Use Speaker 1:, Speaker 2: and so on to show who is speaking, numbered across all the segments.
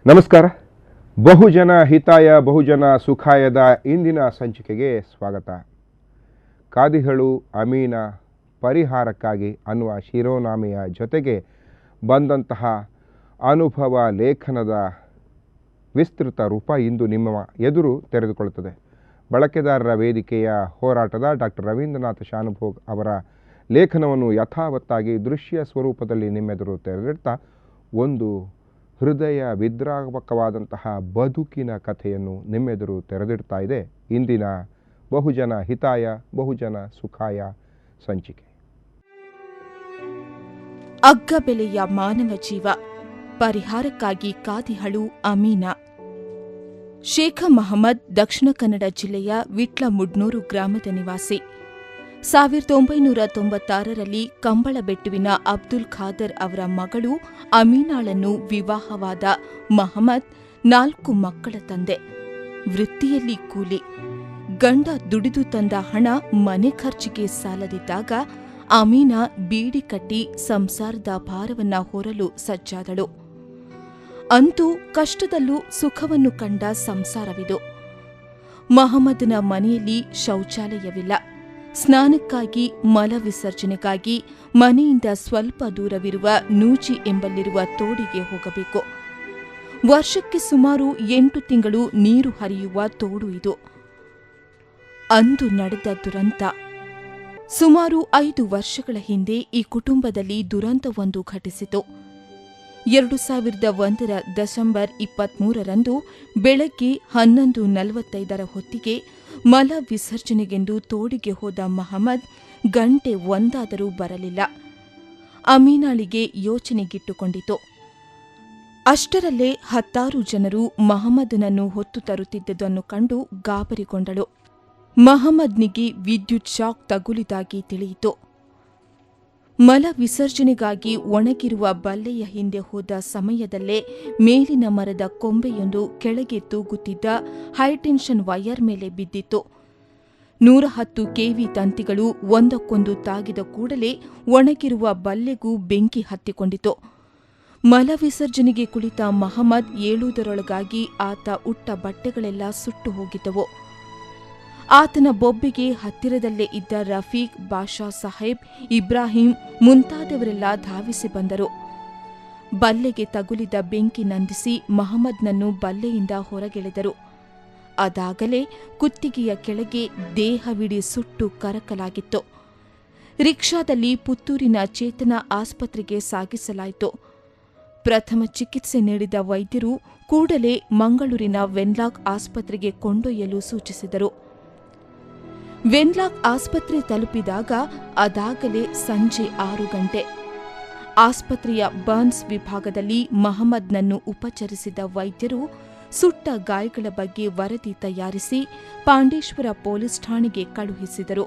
Speaker 1: ನಮಸ್ಕಾರ. ಬಹುಜನ ಹಿತಾಯ ಬಹುಜನ ಸುಖಾಯದ ಇಂದಿನ ಸಂಚಿಕೆಗೆ ಸ್ವಾಗತ. ಕಾದಿಹಳು ಅಮೀನ ಪರಿಹಾರಕ್ಕಾಗಿ ಅನ್ನುವ ಶಿರೋನಾಮೆಯ ಜೊತೆಗೆ ಬಂದಂತಹ ಅನುಭವ ಲೇಖನದ ವಿಸ್ತೃತ ರೂಪ ಇಂದು ನಿಮ್ಮ ಎದುರು ತೆರೆದುಕೊಳ್ಳುತ್ತದೆ. ಬಳಕೆದಾರರ ವೇದಿಕೆಯ ಹೋರಾಟದ ಡಾಕ್ಟರ್ ರವೀಂದ್ರನಾಥ ಶಾನುಭೋಗ್ ಅವರ ಲೇಖನವನ್ನು ಯಥಾವತ್ತಾಗಿ ದೃಶ್ಯ ಸ್ವರೂಪದಲ್ಲಿ ನಿಮ್ಮೆದುರು ತೆರೆದಿಡ್ತಾ ಒಂದು ಹೃದಯ ವಿದ್ರಾವಕವಾದಂತಹ ಬದುಕಿನ ಕಥೆಯನ್ನು ನಿಮ್ಮೆದುರು ತೆರೆದಿಡ್ತಾ ಇದೆ ಇಂದಿನ ಬಹುಜನ ಹಿತಾಯ ಬಹುಜನ ಸುಖಾಯ ಸಂಚಿಕೆ.
Speaker 2: ಅಗ್ಗಬೆಲೆಯ ಮಾನವ ಜೀವ ಪರಿಹಾರಕ್ಕಾಗಿ ಕಾದಿಹಳು ಅಮೀನಾ. ಶೇಖ ಮಹಮ್ಮದ್ ದಕ್ಷಿಣ ಕನ್ನಡ ಜಿಲ್ಲೆಯ ವಿಟ್ಲಮುಡ್ನೂರು ಗ್ರಾಮದ ನಿವಾಸಿ. 1996ರಲ್ಲಿ ಕಂಬಳಬೆಟ್ಟುವಿನ ಅಬ್ದುಲ್ ಖಾದರ್ ಅವರ ಮಗಳು ಅಮೀನಾಳನ್ನು ವಿವಾಹವಾದ ಮಹಮ್ಮದ್ 4 ಮಕ್ಕಳ ತಂದೆ. ವೃತ್ತಿಯಲ್ಲಿ ಕೂಲಿ. ಗಂಡ ದುಡಿದು ತಂದ ಹಣ ಮನೆ ಖರ್ಚಿಗೆ ಸಾಲದಿದ್ದಾಗ ಅಮೀನಾ ಬೀಡಿ ಕಟ್ಟಿ ಸಂಸಾರದ ಭಾರವನ್ನ ಹೊರಲು ಸಜ್ಜಾದಳು. ಅಂತೂ ಕಷ್ಟದಲ್ಲೂ ಸುಖವನ್ನು ಕಂಡ ಸಂಸಾರವಿದು. ಮಹಮ್ಮದನ ಮನೆಯಲ್ಲಿ ಶೌಚಾಲಯವಿಲ್ಲ. ಸ್ನಾನಕ್ಕಾಗಿ ಮಲ ವಿಸರ್ಜನೆಗಾಗಿ ಮನೆಯಿಂದ ಸ್ವಲ್ಪ ದೂರವಿರುವ ನೂಜಿ ಎಂಬಲ್ಲಿರುವ ತೋಡಿಗೆ ಹೋಗಬೇಕು. ವರ್ಷಕ್ಕೆ ಸುಮಾರು 8 ತಿಂಗಳು ನೀರು ಹರಿಯುವ ತೋಡು ಇದು. ಅಂದು ನಡೆದ ದುರಂತ. ಸುಮಾರು 5 ವರ್ಷಗಳ ಹಿಂದೆ ಈ ಕುಟುಂಬದಲ್ಲಿ ದುರಂತವೊಂದು ಘಟಿಸಿತು. 2001ರ ಡಿಸೆಂಬರ್ 23ರಂದು ಬೆಳಗ್ಗೆ 11:45 ಹೊತ್ತಿಗೆ ಮಲ ವಿಸರ್ಜನೆಗೆಂದು ತೋಡಿಗೆ ಹೋದ ಮಹಮ್ಮದ್ ಗಂಟೆ ಒಂದಾದರೂ ಬರಲಿಲ್ಲ. ಅಮೀನಾಳಿಗೆ ಯೋಚನೆಗಿಟ್ಟುಕೊಂಡಿತು. ಅಷ್ಟರಲ್ಲೇ 10 ಜನರು ಮಹಮ್ಮದನನ್ನು ಹೊತ್ತು ತರುತ್ತಿದ್ದುದನ್ನು ಕಂಡು ಗಾಬರಿಗೊಂಡಳು. ಮಹಮ್ಮದ್ನಿಗೆ ವಿದ್ಯುತ್ ಶಾಕ್ ತಗುಲಿದಾಗಿ ತಿಳಿಯಿತು. ಮಲ ವಿಸರ್ಜನೆಗಾಗಿ ಒಣಗಿರುವ ಬಲ್ಲೆಯ ಹಿಂದೆ ಹೋದ ಸಮಯದಲ್ಲೇ ಮೇಲಿನ ಮರದ ಕೊಂಬೆಯೊಂದು ಕೆಳಗೆ ತೂಗುತ್ತಿದ್ದ ಹೈಟೆನ್ಷನ್ ವೈರ್ ಮೇಲೆ ಬಿದ್ದಿತ್ತು. 110 ಕೆವಿ ತಂತಿಗಳು ಒಂದಕ್ಕೊಂದು ತಾಗಿದ ಕೂಡಲೇ ಒಣಗಿರುವ ಬಲ್ಲೆಗೂ ಬೆಂಕಿ ಹತ್ತಿಕೊಂಡಿತು. ಮಲ ವಿಸರ್ಜನೆಗೆ ಕುಳಿತ ಮಹಮ್ಮದ್ ಏಳುವುದರೊಳಗಾಗಿ ಆತ ಉಟ್ಟ ಬಟ್ಟೆಗಳೆಲ್ಲ ಸುಟ್ಟು ಹೋಗಿದ್ದವು. ಆತನ ಬೊಬ್ಬೆಗೆ ಹತ್ತಿರದಲ್ಲೇ ಇದ್ದ ರಫೀಕ್, ಬಾಷಾ ಸಾಹೇಬ್, ಇಬ್ರಾಹಿಂ ಮುಂತಾದವರೆಲ್ಲ ಧಾವಿಸಿ ಬಂದರು. ಬಲ್ಲೆಗೆ ತಗುಲಿದ ಬೆಂಕಿ ನಂದಿಸಿ ಮಹಮ್ಮದ್ನನ್ನು ಬಲ್ಲೆಯಿಂದ ಹೊರಗೆಳೆದರು. ಅದಾಗಲೇ ಕುತ್ತಿಗೆಯ ಕೆಳಗೆ ದೇಹವಿಡೀ ಸುಟ್ಟು ಕರಕಲಾಗಿತ್ತು. ರಿಕ್ಷಾದಲ್ಲಿ ಪುತ್ತೂರಿನ ಚೇತನ ಆಸ್ಪತ್ರೆಗೆ ಸಾಗಿಸಲಾಯಿತು. ಪ್ರಥಮ ಚಿಕಿತ್ಸೆ ನೀಡಿದ ವೈದ್ಯರು ಕೂಡಲೇ ಮಂಗಳೂರಿನ ವೆನ್ಲಾಕ್ ಆಸ್ಪತ್ರೆಗೆ ಕೊಂಡೊಯ್ಯಲು ಸೂಚಿಸಿದರು. ವೆನ್ಲಾಕ್ ಆಸ್ಪತ್ರೆ ತಲುಪಿದಾಗ ಅದಾಗಲೇ ಸಂಜೆ 6 ಗಂಟೆ. ಆಸ್ಪತ್ರೆಯ ಬರ್ನ್ಸ್ ವಿಭಾಗದಲ್ಲಿ ಮಹಮ್ಮದ್ನನ್ನು ಉಪಚರಿಸಿದ ವೈದ್ಯರು ಸುಟ್ಟ ಗಾಯಗಳ ಬಗ್ಗೆ ವರದಿ ತಯಾರಿಸಿ ಪಾಂಡೇಶ್ವರ ಪೊಲೀಸ್ ಠಾಣೆಗೆ ಕಳುಹಿಸಿದರು.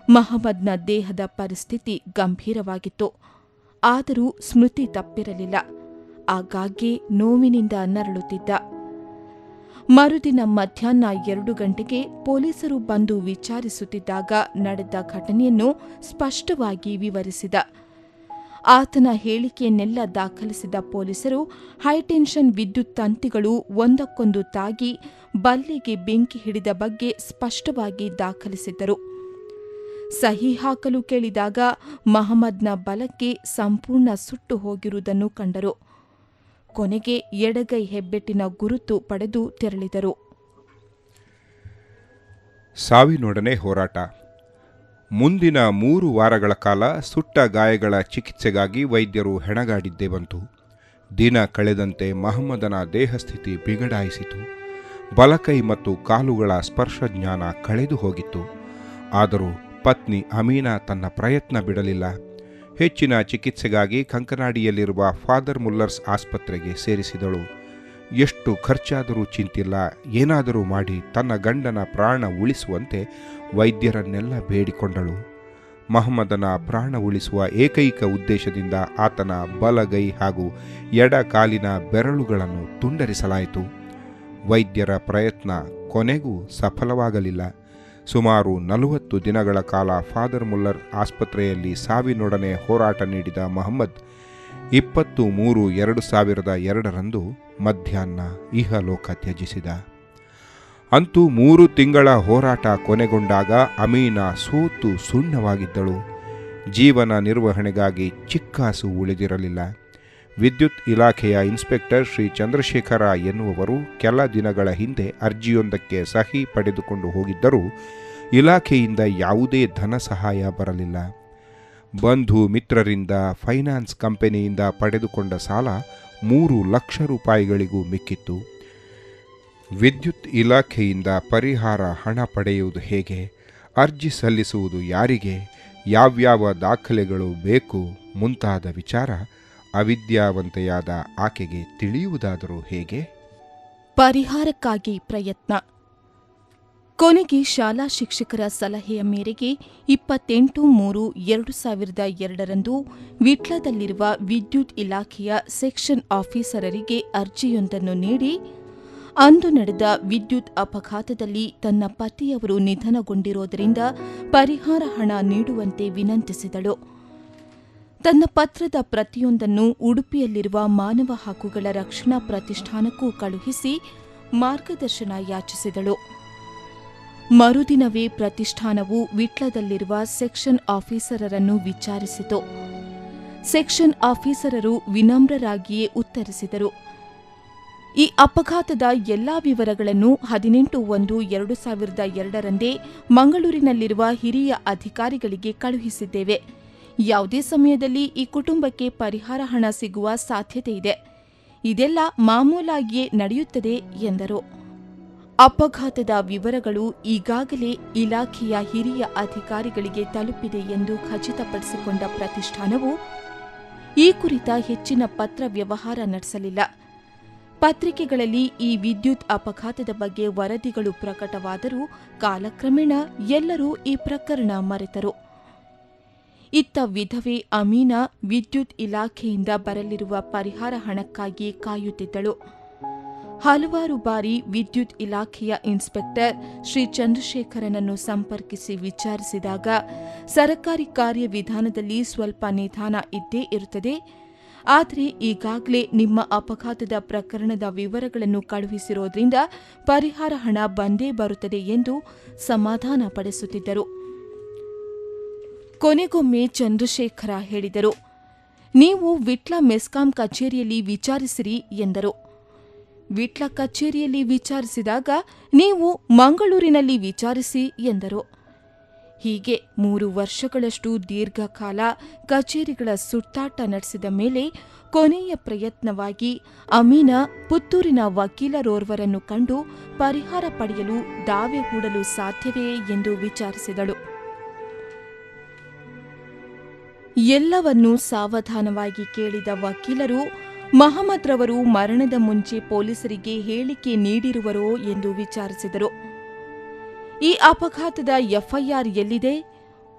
Speaker 2: ಮಹಮ್ಮದ್ನ ದೇಹದ ಪರಿಸ್ಥಿತಿ ಗಂಭೀರವಾಗಿತ್ತು. ಆದರೂ ಸ್ಮೃತಿ ತಪ್ಪಿರಲಿಲ್ಲ. ಆಗಾಗ್ಗೆ ನೋವಿನಿಂದ ನರಳುತ್ತಿದ್ದ. ಮರುದಿನ ಮಧ್ಯಾಹ್ನ 2 ಗಂಟೆಗೆ ಪೊಲೀಸರು ಬಂದು ವಿಚಾರಿಸುತ್ತಿದ್ದಾಗ ನಡೆದ ಘಟನೆಯನ್ನು ಸ್ಪಷ್ಟವಾಗಿ ವಿವರಿಸಿದ. ಆತನ ಹೇಳಿಕೆಯನ್ನೆಲ್ಲ ದಾಖಲಿಸಿದ ಪೊಲೀಸರು ಹೈಟೆನ್ಷನ್ ವಿದ್ಯುತ್ ತಂತಿಗಳು ಒಂದಕ್ಕೊಂದು ತಾಗಿ ಬಲ್ಲೆಗೆ ಬೆಂಕಿ ಹಿಡಿದ ಬಗ್ಗೆ ಸ್ಪಷ್ಟವಾಗಿ ದಾಖಲಿಸಿದ್ದರು. ಸಹಿ ಹಾಕಲು ಕೇಳಿದಾಗ ಮಹಮ್ಮದ್ನ ಬಲಕ್ಕೆ ಸಂಪೂರ್ಣ ಸುಟ್ಟು ಹೋಗಿರುವುದನ್ನು ಕಂಡರು. ಕೊನೆಗೆ ಎಡಗೈ ಹೆಬ್ಬೆಟ್ಟಿನ ಗುರುತು ಪಡೆದು ತೆರಳಿದರು.
Speaker 1: ಸಾವಿನೊಡನೆ ಹೋರಾಟ. ಮುಂದಿನ 3 ವಾರಗಳ ಕಾಲ ಸುಟ್ಟ ಗಾಯಗಳ ಚಿಕಿತ್ಸೆಗಾಗಿ ವೈದ್ಯರು ಹೆಣಗಾಡಿದ್ದೇ ಬಂತು. ದಿನ ಕಳೆದಂತೆ ಮಹಮ್ಮದನ ದೇಹಸ್ಥಿತಿ ಬಿಗಡಾಯಿಸಿತು. ಬಲಕೈ ಮತ್ತು ಕಾಲುಗಳ ಸ್ಪರ್ಶ ಜ್ಞಾನ ಕಳೆದು ಹೋಗಿತ್ತು. ಆದರೂ ಪತ್ನಿ ಅಮೀನಾ ತನ್ನ ಪ್ರಯತ್ನ ಬಿಡಲಿಲ್ಲ. ಹೆಚ್ಚಿನ ಚಿಕಿತ್ಸೆಗಾಗಿ ಕಂಕನಾಡಿಯಲ್ಲಿರುವ ಫಾದರ್ ಮುಲ್ಲರ್ಸ್ ಆಸ್ಪತ್ರೆಗೆ ಸೇರಿಸಿದಳು. ಎಷ್ಟು ಖರ್ಚಾದರೂ ಚಿಂತಿಲ್ಲ, ಏನಾದರೂ ಮಾಡಿ ತನ್ನ ಗಂಡನ ಪ್ರಾಣ ಉಳಿಸುವಂತೆ ವೈದ್ಯರನ್ನೆಲ್ಲ ಬೇಡಿಕೊಂಡಳು. ಮಹಮ್ಮದನ ಪ್ರಾಣ ಉಳಿಸುವ ಏಕೈಕ ಉದ್ದೇಶದಿಂದ ಆತನ ಬಲಗೈ ಹಾಗೂ ಎಡ ಕಾಲಿನ ಬೆರಳುಗಳನ್ನು ತುಂಡರಿಸಲಾಯಿತು. ವೈದ್ಯರ ಪ್ರಯತ್ನ ಕೊನೆಗೂ ಸಫಲವಾಗಲಿಲ್ಲ. ಸುಮಾರು 40 ದಿನಗಳ ಕಾಲ ಫಾದರ್ ಮುಲ್ಲರ್ ಆಸ್ಪತ್ರೆಯಲ್ಲಿ ಸಾವಿನೊಡನೆ ಹೋರಾಟ ನೀಡಿದ ಮಹಮ್ಮದ್ 20/3/2002 ಮಧ್ಯಾಹ್ನ ಇಹಲೋಕ ತ್ಯಜಿಸಿದ. ಅಂತೂ 3 ತಿಂಗಳ ಹೋರಾಟ ಕೊನೆಗೊಂಡಾಗ ಅಮೀನಾ ಸೋತು ಸುಣ್ಣವಾಗಿದ್ದಳು. ಜೀವನ ನಿರ್ವಹಣೆಗಾಗಿ ಚಿಕ್ಕಾಸು ಉಳಿದಿರಲಿಲ್ಲ. ವಿದ್ಯುತ್ ಇಲಾಖೆಯ ಇನ್ಸ್ಪೆಕ್ಟರ್ ಶ್ರೀ ಚಂದ್ರಶೇಖರ ಎನ್ನುವವರು ಕೆಲ ದಿನಗಳ ಹಿಂದೆ ಅರ್ಜಿಯೊಂದಕ್ಕೆ ಸಹಿ ಪಡೆದುಕೊಂಡು ಹೋಗಿದ್ದರೂ ಇಲಾಖೆಯಿಂದ ಯಾವುದೇ ಧನ ಸಹಾಯ ಬರಲಿಲ್ಲ. ಬಂಧು ಮಿತ್ರರಿಂದ, ಫೈನಾನ್ಸ್ ಕಂಪನಿಯಿಂದ ಪಡೆದುಕೊಂಡ ಸಾಲ 3 ಲಕ್ಷ ರೂಪಾಯಿಗಳಿಗೂ ಮಿಕ್ಕಿತ್ತು. ವಿದ್ಯುತ್ ಇಲಾಖೆಯಿಂದ ಪರಿಹಾರ ಹಣ ಪಡೆಯುವುದು ಹೇಗೆ, ಅರ್ಜಿ ಸಲ್ಲಿಸುವುದು ಯಾರಿಗೆ, ಯಾವ್ಯಾವ ದಾಖಲೆಗಳು ಬೇಕು ಮುಂತಾದ ವಿಚಾರ ಅವಿದ್ಯಾವಂತೆಯಾದ ಆಕೆಗೆ ತಿಳಿಯುವುದಾದರೂ ಹೇಗೆ?
Speaker 2: ಪರಿಹಾರಕ್ಕಾಗಿ ಪ್ರಯತ್ನ. ಕೊನೆಗೆ ಶಾಲಾ ಶಿಕ್ಷಕರ ಸಲಹೆಯ ಮೇರೆಗೆ 28/3/2002 ವಿಟ್ಲದಲ್ಲಿರುವ ವಿದ್ಯುತ್ ಇಲಾಖೆಯ ಸೆಕ್ಷನ್ ಆಫೀಸರರಿಗೆ ಅರ್ಜಿಯೊಂದನ್ನು ನೀಡಿ ಅಂದು ನಡೆದ ವಿದ್ಯುತ್ ಅಪಘಾತದಲ್ಲಿ ತನ್ನ ಪತಿಯವರು ನಿಧನಗೊಂಡಿರುವುದರಿಂದ ಪರಿಹಾರ ಹಣ ನೀಡುವಂತೆ ವಿನಂತಿಸಿದಳು. ತನ್ನ ಪತ್ರದ ಪ್ರತಿಯೊಂದನ್ನು ಉಡುಪಿಯಲ್ಲಿರುವ ಮಾನವ ಹಕ್ಕುಗಳ ರಕ್ಷಣಾ ಪ್ರತಿಷ್ಠಾನಕ್ಕೂ ಕಳುಹಿಸಿ ಮಾರ್ಗದರ್ಶನ ಯಾಚಿಸಿದಳು. ಮರುದಿನವೇ ಪ್ರತಿಷ್ಠಾನವು ವಿಟ್ಲದಲ್ಲಿರುವ ಸೆಕ್ಷನ್ ಆಫೀಸರರನ್ನು ವಿಚಾರಿಸಿತು. ಸೆಕ್ಷನ್ ಆಫೀಸರರು ವಿನಮ್ರರಾಗಿಯೇ ಉತ್ತರಿಸಿದರು. ಈ ಅಪಘಾತದ ಎಲ್ಲಾ ವಿವರಗಳನ್ನು 18/1/2002 ಮಂಗಳೂರಿನಲ್ಲಿರುವ ಹಿರಿಯ ಅಧಿಕಾರಿಗಳಿಗೆ ಕಳುಹಿಸಿದ್ದೇವೆ. ಯಾವುದೇ ಸಮಯದಲ್ಲಿ ಈ ಕುಟುಂಬಕ್ಕೆ ಪರಿಹಾರ ಹಣ ಸಿಗುವ ಸಾಧ್ಯತೆ ಇದೆ. ಇದೆಲ್ಲ ಮಾಮೂಲಾಗಿಯೇ ನಡೆಯುತ್ತದೆ ಎಂದರು. ಅಪಘಾತದ ವಿವರಗಳು ಈಗಾಗಲೇ ಇಲಾಖೆಯ ಹಿರಿಯ ಅಧಿಕಾರಿಗಳಿಗೆ ತಲುಪಿದೆ ಎಂದು ಖಚಿತಪಡಿಸಿಕೊಂಡ ಪ್ರತಿಷ್ಠಾನವು ಈ ಕುರಿತ ಹೆಚ್ಚಿನ ಪತ್ರ ವ್ಯವಹಾರ ನಡೆಸಲಿಲ್ಲ. ಪತ್ರಿಕೆಗಳಲ್ಲಿ ಈ ವಿದ್ಯುತ್ ಅಪಘಾತದ ಬಗ್ಗೆ ವರದಿಗಳು ಪ್ರಕಟವಾದರೂ ಕಾಲಕ್ರಮೇಣ ಎಲ್ಲರೂ ಈ ಪ್ರಕರಣ ಮರೆತರು. ಇತ್ತ ವಿಧವೆ ಅಮೀನಾ ವಿದ್ಯುತ್ ಇಲಾಖೆಯಿಂದ ಬರಲಿರುವ ಪರಿಹಾರ ಹಣಕ್ಕಾಗಿ ಕಾಯುತ್ತಿದ್ದಳು. ಹಲವಾರು ಬಾರಿ ವಿದ್ಯುತ್ ಇಲಾಖೆಯ ಇನ್ಸ್ಪೆಕ್ಟರ್ ಶ್ರೀ ಚಂದ್ರಶೇಖರನನ್ನು ಸಂಪರ್ಕಿಸಿ ವಿಚಾರಿಸಿದಾಗ ಸರಕಾರಿ ಕಾರ್ಯವಿಧಾನದಲ್ಲಿ ಸ್ವಲ್ಪ ನಿಧಾನ ಇದ್ದೇ ಇರುತ್ತದೆ, ಆದರೆ ಈಗಾಗಲೇ ನಿಮ್ಮ ಅಪಘಾತದ ಪ್ರಕರಣದ ವಿವರಗಳನ್ನು ಕಳುಹಿಸಿರೋದ್ರಿಂದ ಪರಿಹಾರ ಹಣ ಬಂದೇ ಬರುತ್ತದೆ ಎಂದು ಸಮಾಧಾನ ಪಡಿಸುತ್ತಿದ್ದರು. ಕೊನೆಗೊಮ್ಮೆ ಚಂದ್ರಶೇಖರ ಹೇಳಿದರು, ನೀವು ವಿಟ್ಲ ಮೆಸ್ಕಾಂ ಕಚೇರಿಯಲ್ಲಿ ವಿಚಾರಿಸಿರಿ ಎಂದರು. ವಿಟ್ಲ ಕಚೇರಿಯಲ್ಲಿ ವಿಚಾರಿಸಿದಾಗ ನೀವು ಮಂಗಳೂರಿನಲ್ಲಿ ವಿಚಾರಿಸಿ ಎಂದರು. ಹೀಗೆ 3 ವರ್ಷಗಳಷ್ಟು ದೀರ್ಘಕಾಲ ಕಚೇರಿಗಳ ಸುತ್ತಾಟ ನಡೆಸಿದ ಮೇಲೆ ಕೊನೆಯ ಪ್ರಯತ್ನವಾಗಿ ಅಮೀನಾ ಪುತ್ತೂರಿನ ವಕೀಲರೋರ್ವರನ್ನು ಕಂಡು ಪರಿಹಾರ ಪಡೆಯಲು ದಾವೆ ಹೂಡಲು ಸಾಧ್ಯವೇ ಎಂದು ವಿಚಾರಿಸಿದಳು. ಎಲ್ಲವನ್ನೂ ಸಾವಧಾನವಾಗಿ ಕೇಳಿದ ವಕೀಲರು ಮಹಮ್ಮದ್ ರವರು ಮರಣದ ಮುಂಚೆ ಪೊಲೀಸರಿಗೆ ಹೇಳಿಕೆ ನೀಡಿರುವರೋ ಎಂದು ವಿಚಾರಿಸಿದರು. ಈ ಅಪಘಾತದ ಎಫ್ಐಆರ್ ಎಲ್ಲಿದೆ,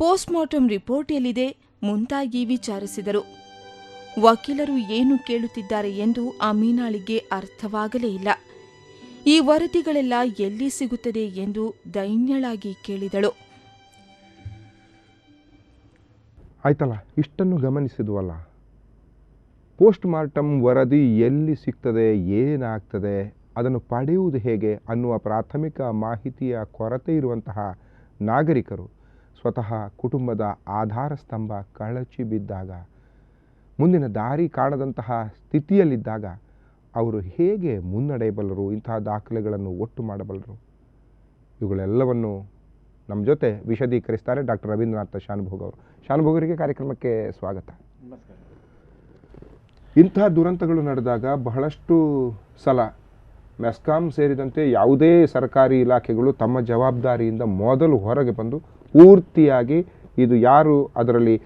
Speaker 2: ಪೋಸ್ಟ್ಮಾರ್ಟಂ ರಿಪೋರ್ಟ್ ಎಲ್ಲಿದೆ ಮುಂತಾಗಿ ವಿಚಾರಿಸಿದರು. ವಕೀಲರು ಏನು ಕೇಳುತ್ತಿದ್ದಾರೆ ಎಂದು ಅಮೀನಾಳಿಗೆ ಅರ್ಥವಾಗಲೇ ಇಲ್ಲ. ಈ ವರದಿಗಳೆಲ್ಲ ಎಲ್ಲಿ ಸಿಗುತ್ತದೆ ಎಂದು ದೈನ್ಯಳಾಗಿ ಕೇಳಿದಳು.
Speaker 1: ಆಯ್ತಲ್ಲ, ಇಷ್ಟನ್ನು ಗಮನಿಸಿದ್ವಲ್ಲ, ಪೋಸ್ಟ್ ಮಾರ್ಟಮ್ ವರದಿ ಎಲ್ಲಿ ಸಿಗ್ತದೆ, ಏನಾಗ್ತದೆ, ಅದನ್ನು ಪಡೆಯುವುದು ಹೇಗೆ ಅನ್ನುವ ಪ್ರಾಥಮಿಕ ಮಾಹಿತಿಯ ಕೊರತೆ ಇರುವಂತಹ ನಾಗರಿಕರು ಸ್ವತಃ ಕುಟುಂಬದ ಆಧಾರ ಸ್ತಂಭ ಕಳಚಿ ಬಿದ್ದಾಗ, ಮುಂದಿನ ದಾರಿ ಕಾಣದಂತಹ ಸ್ಥಿತಿಯಲ್ಲಿದ್ದಾಗ ಅವರು ಹೇಗೆ ಮುನ್ನಡೆಯಬಲ್ಲರು, ಇಂತಹ ದಾಖಲೆಗಳನ್ನು ಒಟ್ಟು ಮಾಡಬಲ್ಲರು? ಇವುಗಳೆಲ್ಲವನ್ನು ನಮ್ಮ ಜೊತೆ ವಿಶದೀಕರಿಸ್ತಾರೆ ಡಾಕ್ಟರ್ ರವೀಂದ್ರನಾಥ ಶಾನುಭೋಗ್ ಅವರು. ಶಾನುಭೋಗರಿಗೆ ಕಾರ್ಯಕ್ರಮಕ್ಕೆ ಸ್ವಾಗತ.
Speaker 3: ನಮಸ್ಕಾರ.
Speaker 1: ಇಂತಹ ದುರಂತಗಳು ನಡೆದಾಗ ಬಹಳಷ್ಟು ಸಲ ಮೆಸ್ಕಾಂ ಸೇರಿದಂತೆ ಯಾವುದೇ ಸರ್ಕಾರಿ ಇಲಾಖೆಗಳು ತಮ್ಮ ಜವಾಬ್ದಾರಿಯಿಂದ ಮೊದಲು ಹೊರಗೆ ಬಂದು ಪೂರ್ತಿಯಾಗಿ ಇದು ಯಾರು ಅದರಲ್ಲಿ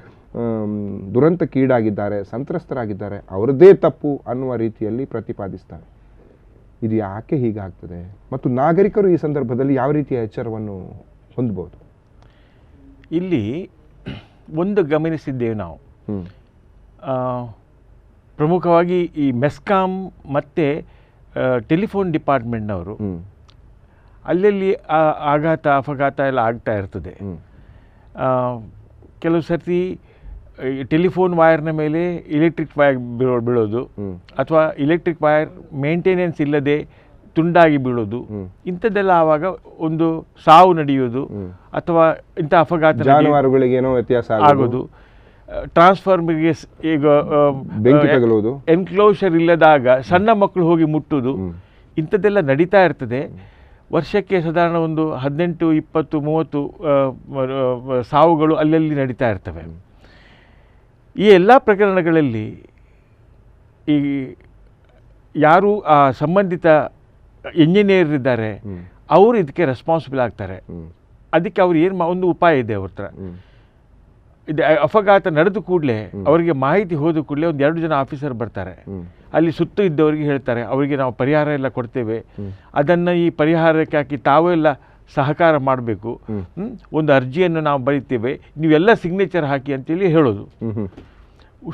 Speaker 1: ದುರಂತಕ್ಕೀಡಾಗಿದ್ದಾರೆ, ಸಂತ್ರಸ್ತರಾಗಿದ್ದಾರೆ, ಅವರದ್ದೇ ತಪ್ಪು ಅನ್ನುವ ರೀತಿಯಲ್ಲಿ ಪ್ರತಿಪಾದಿಸ್ತಾರೆ. ಇದು ಯಾಕೆ ಹೀಗಾಗ್ತದೆ ಮತ್ತು ನಾಗರಿಕರು ಈ ಸಂದರ್ಭದಲ್ಲಿ ಯಾವ ರೀತಿಯ ಎಚ್ಚರವನ್ನು ಹೊಂದಬಹುದು?
Speaker 3: ಇಲ್ಲಿ ಒಂದು ಗಮನಿಸಿದ್ದೇವೆ ನಾವು, ಪ್ರಮುಖವಾಗಿ ಈ ಮೆಸ್ಕಾಂ ಮತ್ತು ಟೆಲಿಫೋನ್ ಡಿಪಾರ್ಟ್ಮೆಂಟ್ನವರು ಅಲ್ಲಲ್ಲಿ ಅಪಘಾತ ಎಲ್ಲ ಆಗ್ತಾ ಇರ್ತದೆ. ಕೆಲವು ಸರ್ತಿ ಟೆಲಿಫೋನ್ ವೈರ್ನ ಮೇಲೆ ಇಲೆಕ್ಟ್ರಿಕ್ ವೈರ್ ಬೀಳೋದು, ಅಥವಾ ಇಲೆಕ್ಟ್ರಿಕ್ ವೈರ್ ಮೇಂಟೆನೆನ್ಸ್ ಇಲ್ಲದೆ ತುಂಡಾಗಿ ಬೀಳೋದು, ಇಂಥದ್ದೆಲ್ಲ ಆವಾಗ ಒಂದು ಸಾವು ನಡೆಯೋದು ಅಥವಾ ಇಂಥ ಅಪಘಾತ
Speaker 1: ಜಾನುವಾರುಗಳಿಗೆ ಏನೋ ವ್ಯತ್ಯಾಸ
Speaker 3: ಆಗೋದು. ಟ್ರಾನ್ಸ್ಫಾರ್ಮರ್ಗೆ ಈಗ
Speaker 1: ಬೆಂಕಿ ತಗುಲುವುದು,
Speaker 3: ಎನ್ಕ್ಲೋಷರ್ ಇಲ್ಲದಾಗ ಸಣ್ಣ ಮಕ್ಕಳು ಹೋಗಿ ಮುಟ್ಟುವುದು, ಇಂಥದ್ದೆಲ್ಲ ನಡೀತಾ ಇರ್ತದೆ. ವರ್ಷಕ್ಕೆ ಸಾಧಾರಣ ಒಂದು 18, 20, 30 ಸಾವುಗಳು ಅಲ್ಲಲ್ಲಿ ನಡೀತಾ ಇರ್ತವೆ. ಈ ಎಲ್ಲ ಪ್ರಕರಣಗಳಲ್ಲಿ ಈ ಯಾರು ಆ ಸಂಬಂಧಿತ ಇಂಜಿನಿಯರ್ ಇದ್ದಾರೆ ಅವರು ಇದಕ್ಕೆ ರೆಸ್ಪಾನ್ಸಿಬಲ್ ಆಗ್ತಾರೆ. ಅದಕ್ಕೆ ಅವ್ರು ಏನು ಒಂದು ಉಪಾಯ ಇದೆ ಅವ್ರ ಹತ್ರ. ಇದು ಅಪಘಾತ ನಡೆದ ಕೂಡಲೇ ಅವರಿಗೆ ಮಾಹಿತಿ ಹೋದ ಕೂಡಲೇ ಒಂದು 2 ಜನ ಆಫೀಸರ್ ಬರ್ತಾರೆ. ಅಲ್ಲಿ ಸುತ್ತ ಇದ್ದವರಿಗೆ ಹೇಳ್ತಾರೆ, ಅವರಿಗೆ ನಾವು ಪರಿಹಾರ ಎಲ್ಲ ಕೊಡ್ತೇವೆ, ಅದನ್ನು ಈ ಪರಿಹಾರಕ್ಕೆ ಹಾಕಿ ತಾವೆಲ್ಲ ಸಹಕಾರ ಮಾಡಬೇಕು, ಒಂದು ಅರ್ಜಿಯನ್ನು ನಾವು ಬರೀತೇವೆ, ನೀವೆಲ್ಲ ಸಿಗ್ನೇಚರ್ ಹಾಕಿ ಅಂತೇಳಿ ಹೇಳೋದು.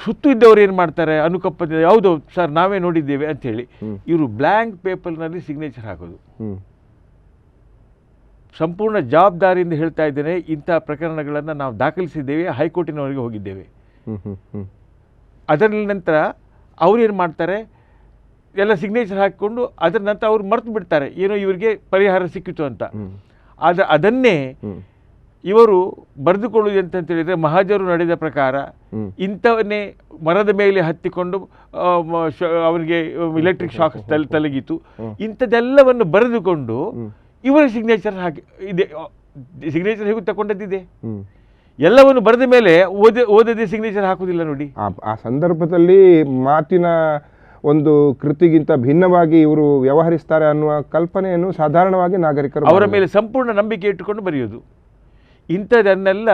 Speaker 3: ಸುತ್ತು ಇದ್ದವ್ರು ಏನು ಮಾಡ್ತಾರೆ, ಅನುಕಂಪದ ಹೌದು ಸರ್ ನಾವೇ ನೋಡಿದ್ದೇವೆ ಅಂಥೇಳಿ ಇವರು ಬ್ಲ್ಯಾಂಕ್ ಪೇಪರ್ನಲ್ಲಿ ಸಿಗ್ನೇಚರ್ ಹಾಕೋದು. ಸಂಪೂರ್ಣ ಜವಾಬ್ದಾರಿಯಿಂದ ಹೇಳ್ತಾ ಇದ್ದೇನೆ, ಇಂಥ ಪ್ರಕರಣಗಳನ್ನು ನಾವು ದಾಖಲಿಸಿದ್ದೇವೆ, ಹೈಕೋರ್ಟಿನವರೆಗೆ ಹೋಗಿದ್ದೇವೆ. ಅದರ ನಂತರ ಅವ್ರು ಏನು ಮಾಡ್ತಾರೆ, ಎಲ್ಲ ಸಿಗ್ನೇಚರ್ ಹಾಕಿಕೊಂಡು ಅದರ ನಂತರ ಅವ್ರು ಮರೆತು ಬಿಡ್ತಾರೆ ಏನೋ ಇವರಿಗೆ ಪರಿಹಾರ ಸಿಕ್ಕಿತು ಅಂತ. ಆದರೆ ಅದನ್ನೇ ಇವರು ಬರೆದುಕೊಳ್ಳುವುದು ಅಂತ ಹೇಳಿದರೆ, ಮಹಾಜರು ನಡೆದ ಪ್ರಕಾರ ಇಂಥವನ್ನೇ ಮರದ ಮೇಲೆ ಹತ್ತಿಕೊಂಡು ಅವರಿಗೆ ಎಲೆಕ್ಟ್ರಿಕ್ ಶಾಕ್ ತಲಗಿತು, ಇಂಥದ್ದೆಲ್ಲವನ್ನು ಬರೆದುಕೊಂಡು ಇವರ ಸಿಗ್ನೇಚರ್ ಹಾಕಿ ಇದೆ. ಸಿಗ್ನೇಚರ್ ಹೇಗೂ ತಗೊಂಡದ್ದಿದೆ, ಎಲ್ಲವನ್ನು ಬರೆದ ಮೇಲೆ ಓದದೆ ಸಿಗ್ನೇಚರ್ ಹಾಕುವುದಿಲ್ಲ ನೋಡಿ.
Speaker 1: ಆ ಸಂದರ್ಭದಲ್ಲಿ ಮಾತಿನ ಒಂದು ಕೃತಿಗಿಂತ ಭಿನ್ನವಾಗಿ ಇವರು ವ್ಯವಹರಿಸ್ತಾರೆ ಅನ್ನುವ ಕಲ್ಪನೆಯನ್ನು ಸಾಧಾರಣವಾಗಿ ನಾಗರಿಕರು
Speaker 3: ಅವರ ಮೇಲೆ ಸಂಪೂರ್ಣ ನಂಬಿಕೆ ಇಟ್ಟುಕೊಂಡು ಬರೆಯೋದು. ಇಂಥದನ್ನೆಲ್ಲ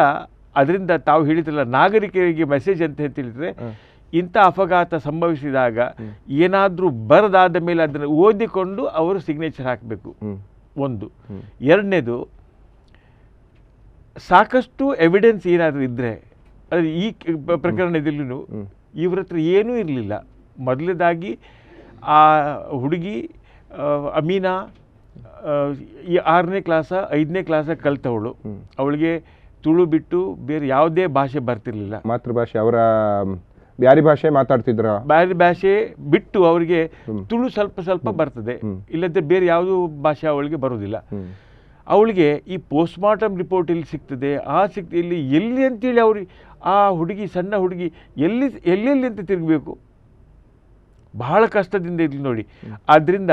Speaker 3: ಅದರಿಂದ ತಾವು ಹೇಳಿದ್ರಲ್ಲ, ನಾಗರಿಕರಿಗೆ ಮೆಸೇಜ್ ಅಂತ ಹೇಳಿದರೆ, ಇಂಥ ಅಪಘಾತ ಸಂಭವಿಸಿದಾಗ ಏನಾದರೂ ಬರದಾದ ಮೇಲೆ ಅದನ್ನು ಓದಿಕೊಂಡು ಅವರು ಸಿಗ್ನೇಚರ್ ಹಾಕಬೇಕು. ಒಂದು. ಎರಡನೇದು, ಸಾಕಷ್ಟು ಎವಿಡೆನ್ಸ್ ಏನಾದರೂ ಇದ್ದರೆ, ಅದು ಈ ಪ್ರಕರಣದಲ್ಲೂ ಇವ್ರ ಹತ್ರ ಏನೂ ಇರಲಿಲ್ಲ. ಮೊದಲನೇದಾಗಿ ಆ ಹುಡುಗಿ ಅಮೀನಾ ಈ 6ನೇ ಕ್ಲಾಸ 5ನೇ ಕ್ಲಾಸ ಕಲ್ತವಳು. ಅವಳಿಗೆ ತುಳು ಬಿಟ್ಟು ಬೇರೆ ಯಾವುದೇ ಭಾಷೆ ಬರ್ತಿರ್ಲಿಲ್ಲ.
Speaker 1: ಮಾತೃಭಾಷೆ ಅವರ ಬ್ಯಾರಿ ಭಾಷೆ ಮಾತಾಡ್ತಿದ್ರ.
Speaker 3: ಬ್ಯಾರಿ ಭಾಷೆ ಬಿಟ್ಟು ಅವರಿಗೆ ತುಳು ಸ್ವಲ್ಪ ಬರ್ತದೆ, ಇಲ್ಲದ್ರೆ ಬೇರೆ ಯಾವುದೂ ಭಾಷೆ ಅವಳಿಗೆ ಬರೋದಿಲ್ಲ. ಅವಳಿಗೆ ಈ ಪೋಸ್ಟ್ಮಾರ್ಟಮ್ ರಿಪೋರ್ಟ್ ಇಲ್ಲಿ ಸಿಗ್ತದೆ, ಇಲ್ಲಿ ಎಲ್ಲಿ ಅಂತೇಳಿ ಅವ್ರಿಗೆ ಆ ಹುಡುಗಿ, ಸಣ್ಣ ಹುಡುಗಿ ಎಲ್ಲೆಲ್ಲಿ ಅಂತ ತಿರುಗಬೇಕು, ಬಹಳ ಕಷ್ಟದಿಂದ ಇರಲಿ ನೋಡಿ. ಆದ್ದರಿಂದ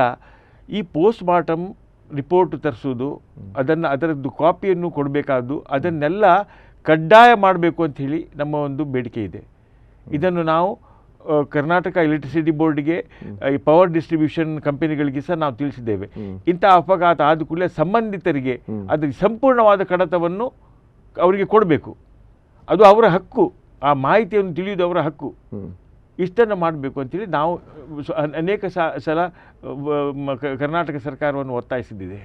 Speaker 3: ಈ ಪೋಸ್ಟ್ಮಾರ್ಟಮ್ ರಿಪೋರ್ಟ್ ತರಿಸೋದು, ಅದರದ್ದು ಕಾಪಿಯನ್ನು ಕೊಡಬೇಕಾದ್ದು, ಅದನ್ನೆಲ್ಲ ಕಡ್ಡಾಯ ಮಾಡಬೇಕು ಅಂಥೇಳಿ ನಮ್ಮ ಒಂದು ಬೇಡಿಕೆ ಇದೆ. ಇದನ್ನು ನಾವು ಕರ್ನಾಟಕ ಎಲೆಕ್ಟ್ರಿಸಿಟಿ ಬೋರ್ಡ್ಗೆ, ಈ ಪವರ್ ಡಿಸ್ಟ್ರಿಬ್ಯೂಷನ್ ಕಂಪನಿಗಳಿಗೆ ಸಹ ನಾವು ತಿಳಿಸಿದ್ದೇವೆ. ಇಂಥ ಅಪಘಾತ ಆದ ಕೂಡಲೇ ಸಂಬಂಧಿತರಿಗೆ ಅದರ ಸಂಪೂರ್ಣವಾದ ಕಡತವನ್ನು ಅವರಿಗೆ ಕೊಡಬೇಕು. ಅದು ಅವರ ಹಕ್ಕು, ಆ ಮಾಹಿತಿಯನ್ನು ತಿಳಿಯುವುದು ಅವರ ಹಕ್ಕು. ಇಷ್ಟನ್ನು ಮಾಡಬೇಕು ಅಂತೇಳಿ ನಾವು ಅನೇಕ ಸಲ ಕರ್ನಾಟಕ ಸರ್ಕಾರವನ್ನು ಒತ್ತಾಯಿಸಿದ್ದಿದೆ.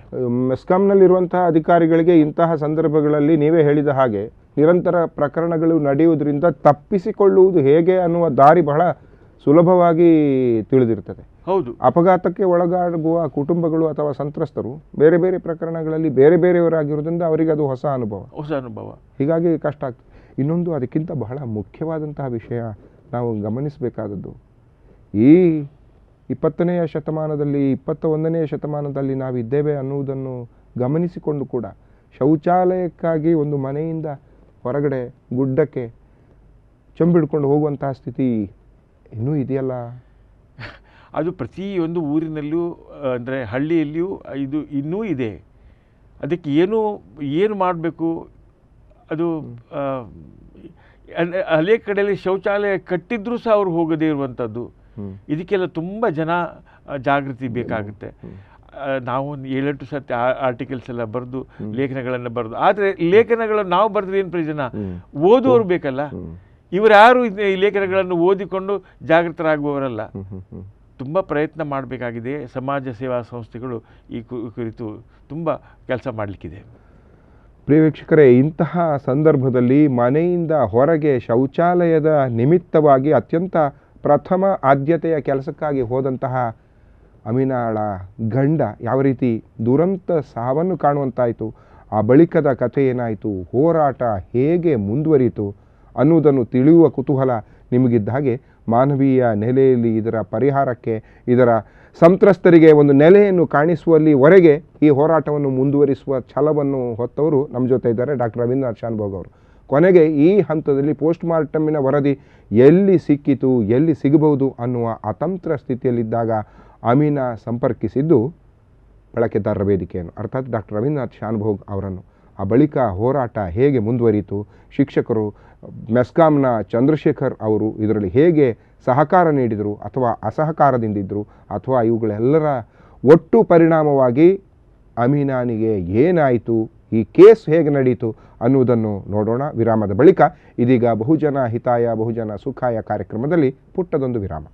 Speaker 1: ಮೆಸ್ಕಾಂನಲ್ಲಿರುವಂತಹ ಅಧಿಕಾರಿಗಳಿಗೆ ಇಂತಹ ಸಂದರ್ಭಗಳಲ್ಲಿ ನೀವೇ ಹೇಳಿದ ಹಾಗೆ ನಿರಂತರ ಪ್ರಕರಣಗಳು ನಡೆಯುವುದರಿಂದ ತಪ್ಪಿಸಿಕೊಳ್ಳುವುದು ಹೇಗೆ ಅನ್ನುವ ದಾರಿ ಬಹಳ ಸುಲಭವಾಗಿ ತಿಳಿದಿರ್ತದೆ.
Speaker 3: ಹೌದು.
Speaker 1: ಅಪಘಾತಕ್ಕೆ ಒಳಗಾಗುವ ಕುಟುಂಬಗಳು ಅಥವಾ ಸಂತ್ರಸ್ತರು ಬೇರೆ ಬೇರೆ ಪ್ರಕರಣಗಳಲ್ಲಿ ಬೇರೆ ಬೇರೆಯವರಾಗಿರೋದ್ರಿಂದ ಅವರಿಗೆ ಅದು ಹೊಸ ಅನುಭವ. ಹೀಗಾಗಿ ಕಷ್ಟ ಆಗ್ತದೆ. ಇನ್ನೊಂದು, ಅದಕ್ಕಿಂತ ಬಹಳ ಮುಖ್ಯವಾದಂತಹ ವಿಷಯ ನಾವು ಗಮನಿಸಬೇಕಾದದ್ದು, ಈ 20ನೇ ಶತಮಾನದಲ್ಲಿ 21ನೇ ಶತಮಾನದಲ್ಲಿ ನಾವಿದ್ದೇವೆ ಅನ್ನುವುದನ್ನು ಗಮನಿಸಿಕೊಂಡು ಕೂಡ ಶೌಚಾಲಯಕ್ಕಾಗಿ ಒಂದು ಮನೆಯಿಂದ ಹೊರಗಡೆ ಗುಡ್ಡಕ್ಕೆ ಚಂಬಿಡ್ಕೊಂಡು ಹೋಗುವಂತಹ ಸ್ಥಿತಿ ಇನ್ನೂ ಇದೆಯಲ್ಲ.
Speaker 3: ಅದು ಪ್ರತಿಯೊಂದು ಊರಿನಲ್ಲೂ, ಅಂದರೆ ಹಳ್ಳಿಯಲ್ಲಿಯೂ ಇದು ಇನ್ನೂ ಇದೆ. ಅದಕ್ಕೆ ಏನು ಮಾಡಬೇಕು, ಅದು ಹಳೆ ಕಡೆಯಲ್ಲಿ ಶೌಚಾಲಯ ಕಟ್ಟಿದ್ರೂ ಸಹ ಅವ್ರು ಹೋಗದೇ ಇರುವಂಥದ್ದು. ಇದಕ್ಕೆಲ್ಲ ತುಂಬ ಜನ ಜಾಗೃತಿ ಬೇಕಾಗುತ್ತೆ. ನಾವು 7-8 ಸರ್ತಿ ಆರ್ಟಿಕಲ್ಸ್ ಎಲ್ಲ ಬರೆದು, ಲೇಖನಗಳನ್ನು ಬರೆದು, ಆದರೆ ಲೇಖನಗಳನ್ನು ನಾವು ಬರೆದ್ರೆ ಏನು ಪ್ರಯೋಜನ, ಓದುವವರು ಬೇಕಲ್ಲ. ಇವರು ಯಾರು ಈ ಲೇಖನಗಳನ್ನು ಓದಿಕೊಂಡು ಜಾಗೃತರಾಗುವವರಲ್ಲ. ತುಂಬ ಪ್ರಯತ್ನ ಮಾಡಬೇಕಾಗಿದೆ. ಸಮಾಜ ಸೇವಾ ಸಂಸ್ಥೆಗಳು ಈ ಕುರಿತು ತುಂಬ ಕೆಲಸ ಮಾಡಲಿಕ್ಕಿದೆ.
Speaker 1: ಪ್ರಿಯ ವೀಕ್ಷಕರೇ, ಇಂತಹ ಸಂದರ್ಭದಲ್ಲಿ ಮನೆಯಿಂದ ಹೊರಗೆ ಶೌಚಾಲಯದ ನಿಮಿತ್ತವಾಗಿ ಅತ್ಯಂತ ಪ್ರಥಮ ಆದ್ಯತೆಯ ಕೆಲಸಕ್ಕಾಗಿ ಹೋದಂತಹ ಅಮೀನಾಳ ಗಂಡ ಯಾವ ರೀತಿ ದುರಂತ ಸಾವನ್ನು ಕಾಣುವಂತಾಯಿತು, ಆ ಬಳಿಕದ ಕಥೆ ಏನಾಯಿತು, ಹೋರಾಟ ಹೇಗೆ ಮುಂದುವರಿಯಿತು ಅನ್ನುವುದನ್ನು ತಿಳಿಯುವ ಕುತೂಹಲ ನಿಮಗಿದ್ದ ಹಾಗೆ ಮಾನವೀಯ ನೆಲೆಯಲ್ಲಿ ಇದರ ಪರಿಹಾರಕ್ಕೆ, ಇದರ ಸಂತ್ರಸ್ತರಿಗೆ ಒಂದು ನೆಲೆಯನ್ನು ಕಾಣಿಸುವಲ್ಲಿವರೆಗೆ ಈ ಹೋರಾಟವನ್ನು ಮುಂದುವರಿಸುವ ಛಲವನ್ನು ಹೊತ್ತವರು ನಮ್ಮ ಜೊತೆ ಇದ್ದಾರೆ. ಡಾಕ್ಟರ್ ರವೀಂದ್ರನಾಥ್ ಶಾನುಭೋಗ್ ಅವರು. ಕೊನೆಗೆ ಈ ಹಂತದಲ್ಲಿ ಪೋಸ್ಟ್ ಮಾರ್ಟಮಿನ ವರದಿ ಎಲ್ಲಿ ಸಿಕ್ಕಿತು, ಎಲ್ಲಿ ಸಿಗಬಹುದು ಅನ್ನುವ ಅತಂತ್ರ ಸ್ಥಿತಿಯಲ್ಲಿದ್ದಾಗ ಅಮೀನಾ ಸಂಪರ್ಕಿಸಿದ್ದು ಬಳಕೆದಾರರ ವೇದಿಕೆಯನ್ನು, ಅರ್ಥಾತ್ ಡಾಕ್ಟರ್ ರವೀಂದ್ರನಾಥ್ ಶಾನುಭೋಗ್ ಅವರನ್ನು. ಆ ಬಳಿಕ ಹೋರಾಟ ಹೇಗೆ ಮುಂದುವರಿಯಿತು, ಶಿಕ್ಷಕರು, ಮೆಸ್ಕಾಂನ ಚಂದ್ರಶೇಖರ್ ಅವರು ಇದರಲ್ಲಿ ಹೇಗೆ ಸಹಕಾರ ನೀಡಿದರು ಅಥವಾ ಅಸಹಕಾರದಿಂದಿದ್ದರು, ಅಥವಾ ಇವುಗಳೆಲ್ಲರ ಒಟ್ಟು ಪರಿಣಾಮವಾಗಿ ಅಮೀನಾನಿಗೆ ಏನಾಯಿತು, ಈ ಕೇಸ್ ಹೇಗೆ ನಡೆಯಿತು ಅನ್ನುವುದನ್ನು ನೋಡೋಣ ವಿರಾಮದ ಬಳಿಕ. ಇದೀಗ ಬಹುಜನ ಹಿತಾಯ ಬಹುಜನ ಸುಖಾಯ ಕಾರ್ಯಕ್ರಮದಲ್ಲಿ ಪುಟ್ಟದೊಂದು ವಿರಾಮ.